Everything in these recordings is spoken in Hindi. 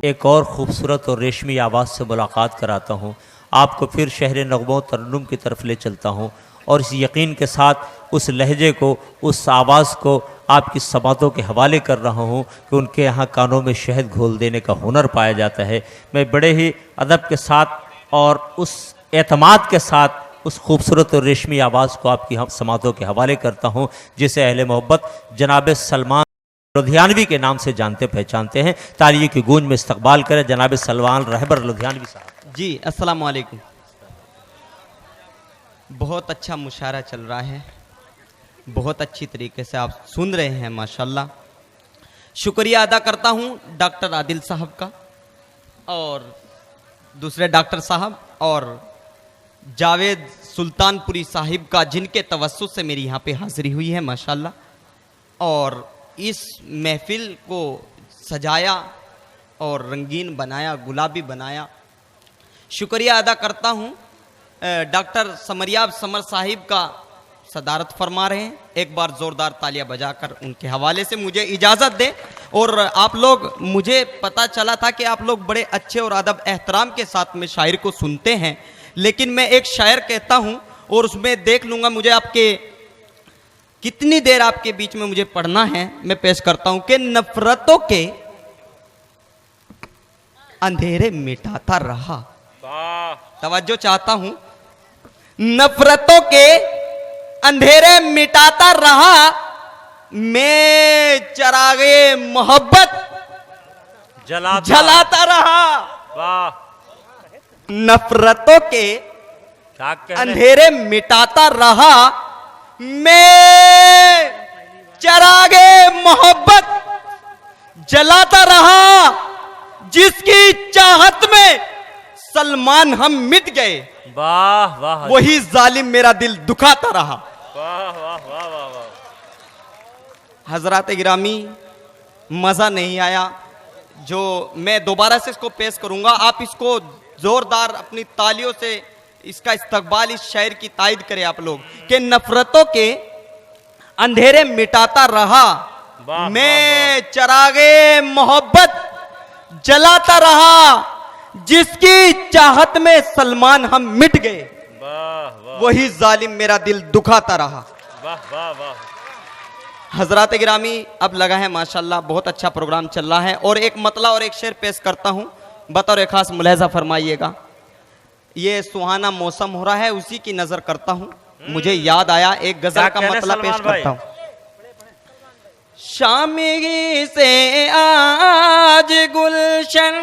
एक और ख़ूबसूरत और रेशमी आवाज़ से मुलाकात कराता हूँ। आपको फिर शहर नग़मों तरन्नुम की तरफ ले चलता हूँ और इस यकीन के साथ उस लहजे को, उस आवाज़ को आपकी समातों के हवाले कर रहा हूँ कि उनके यहाँ कानों में शहद घोल देने का हुनर पाया जाता है। मैं बड़े ही अदब के साथ और उस एतमाद के साथ उस खूबसूरत और रेशमी आवाज़ को आपकी हम समातों के हवाले करता हूँ, जिसे अहले मोहब्बत जनाब सलमान लुधियानवी के नाम से जानते पहचानते हैं। तालियों की गूंज में इस्तकबाल करें जनाब सलमान रहबर लुधियानवी साहब। जी अस्सलाम वालेकुम। बहुत अच्छा मुशायरा चल रहा है, बहुत अच्छी तरीके से आप सुन रहे हैं माशाल्लाह। शुक्रिया अदा करता हूं डॉक्टर आदिल साहब का और दूसरे डॉक्टर साहब और जावेद सुल्तानपुरी साहिब का, जिनके तवस्सुत से मेरी यहाँ पे हाज़िरी हुई है माशाल्लाह। और इस महफिल को सजाया और रंगीन बनाया, गुलाबी बनाया। शुक्रिया अदा करता हूँ डॉक्टर समरियाब समर साहिब का, सदारत फरमा रहे हैं। एक बार ज़ोरदार तालियां बजाकर उनके हवाले से मुझे इजाज़त दें। और आप लोग, मुझे पता चला था कि आप लोग बड़े अच्छे और अदब एहतराम के साथ में शायर को सुनते हैं, लेकिन मैं एक शायर कहता हूँ और उसमें देख लूँगा मुझे आपके कितनी देर आपके बीच में मुझे पढ़ना है। मैं पेश करता हूँ कि नफरतों के अंधेरे मिटाता रहा। तवज्जो चाहता हूं। नफरतों के अंधेरे मिटाता रहा, मैं चरागे मोहब्बत जलाता रहा। वाह। नफरतों के अंधेरे मिटाता रहा, मैं चरागे मोहब्बत जलाता रहा। जिसकी चाहत में सलमान हम मिट गए, वाह वाह, वही जालिम मेरा दिल दुखाता रहा। वाह वाह वाह वाह वाह। हजरात गिरामी, मजा नहीं आया जो मैं दोबारा से इसको पेश करूंगा। आप इसको जोरदार अपनी तालियों से इसका इस्तकबाल, इस शायर की तायद करें आप लोग कि नफरतों के अंधेरे मिटाता रहा, मैं चरागे मोहब्बत जलाता रहा। जिसकी चाहत में सलमान हम मिट गए, वही जालिम मेरा दिल दुखाता रहा। वाह वाह वाह। हजरात गिरामी, अब लगा है माशाल्लाह बहुत अच्छा प्रोग्राम चल रहा है। और एक मतला और एक शेर पेश करता हूं, बतौर एक खास मुलाहिजा फरमाइएगा। ये सुहाना मौसम हो रहा है, उसी की नजर करता हूं। मुझे याद आया, एक गजल का मतला पेश करता हूं। शामी से आज गुलशन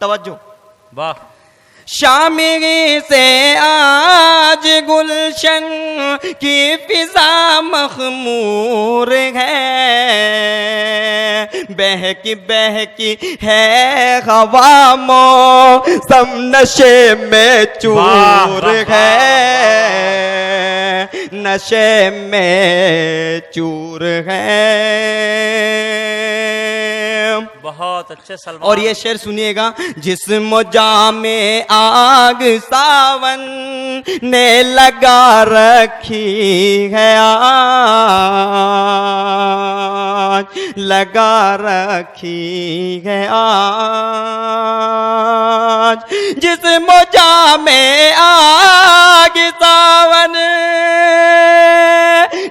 तवज्जो, वाह। शामी से आज गुलशन की फिजा मखमूर है, बहकी है हवा मौसम नशे में चूर है, नशे में चूर है। बहुत अच्छे सलमान। और ये शेर सुनिएगा। जिस्म जामे आग सावन ने लगा रखी है आज, लगा रखी है आज। जिस्म जामे आग सावन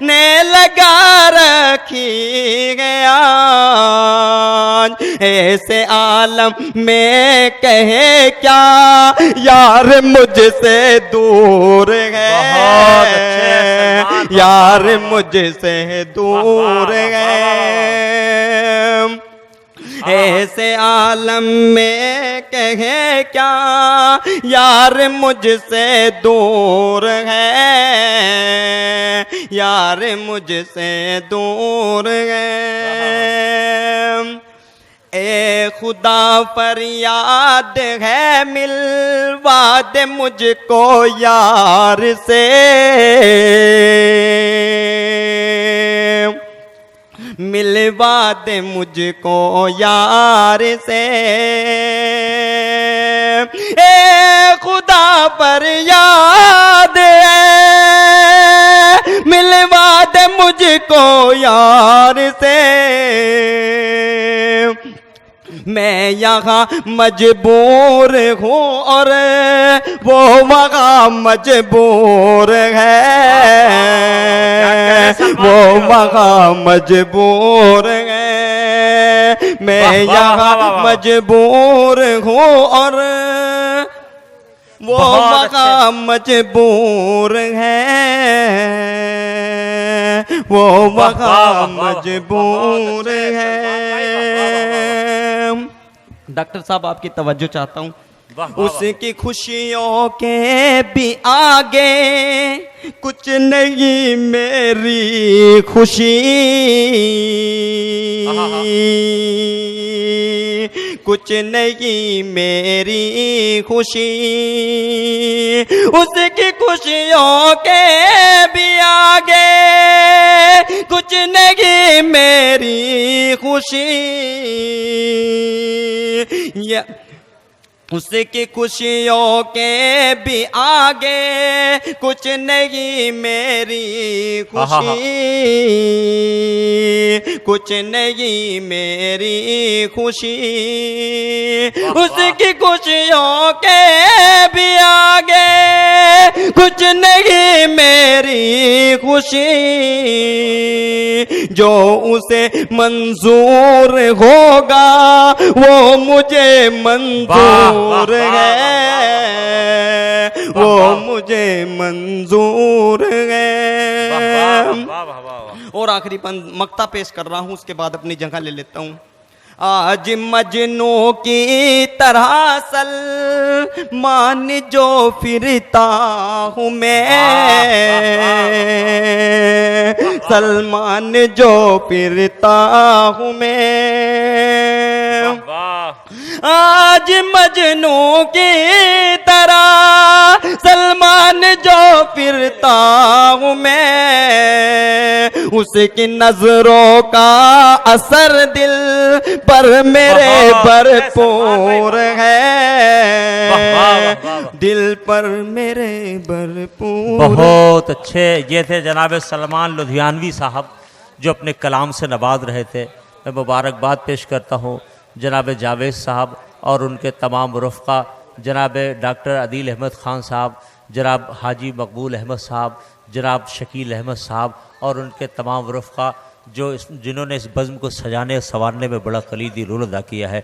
ने लगा रखी है आज। ऐसे आलम में कहे क्या यार मुझसे दूर है, यार मुझसे दूर है। ऐसे आलम में कहे क्या यार मुझसे दूर है, यार मुझसे दूर है। ए खुदा फरियाद है मिलवा दे मुझको यार से, मिलवा दे मुझको यार से। ए खुदा फरियाद है मिलवा मुझको यार से, मैं यहाँ मजबूर हूँ और वो वहाँ मजबूर है, वो वहाँ मजबूर है, मैं यहाँ मजबूर हूँ और वो वहाँ मजबूर है, वो वहाँ मजबूर है। डॉक्टर साहब आपकी तवज्जो चाहता हूँ। उसकी खुशियों के भी आगे कुछ नहीं मेरी खुशी, कुछ नहीं मेरी खुशी, उसकी खुशियों के भी आगे कुछ नहीं मेरी खुशी, उसकी खुशियों के भी आगे कुछ नहीं मेरी खुशी, कुछ नहीं मेरी खुशी, उसकी खुशियों के भी आगे कुछ नहीं मेरी खुशी, जो उसे मंजूर होगा वो मुझे मंजूर है, वो मुझे मंजूर है। और आखिरी मक्ता पेश कर रहा हूं, उसके बाद अपनी जगह ले लेता हूं। आज मजनू की तरह सलमान जो फिरता हूँ मैं, सलमान जो फिरता हूँ मैं, आज मजनू की तरह सलमान जो फिरता हूँ मैं, उसकी नजरों का असर दिल पर मेरे भरपूर है, दिल पर मेरे भरपूर। बहुत अच्छे। ये थे जनाब सलमान लुधियानवी साहब जो अपने कलाम से नवाज रहे थे। मैं मुबारकबाद पेश करता हूँ जनाब जावेद साहब और उनके तमाम रफ़क़ा, जनाब डॉक्टर अदील अहमद ख़ान साहब, जनाब हाजी मकबूल अहमद साहब, जनाब शकील अहमद साहब और उनके तमाम रफ़क़ा जिन्होंने इस बज़्म को सजाने संवारने में बड़ा कलीदी रोल अदा किया है।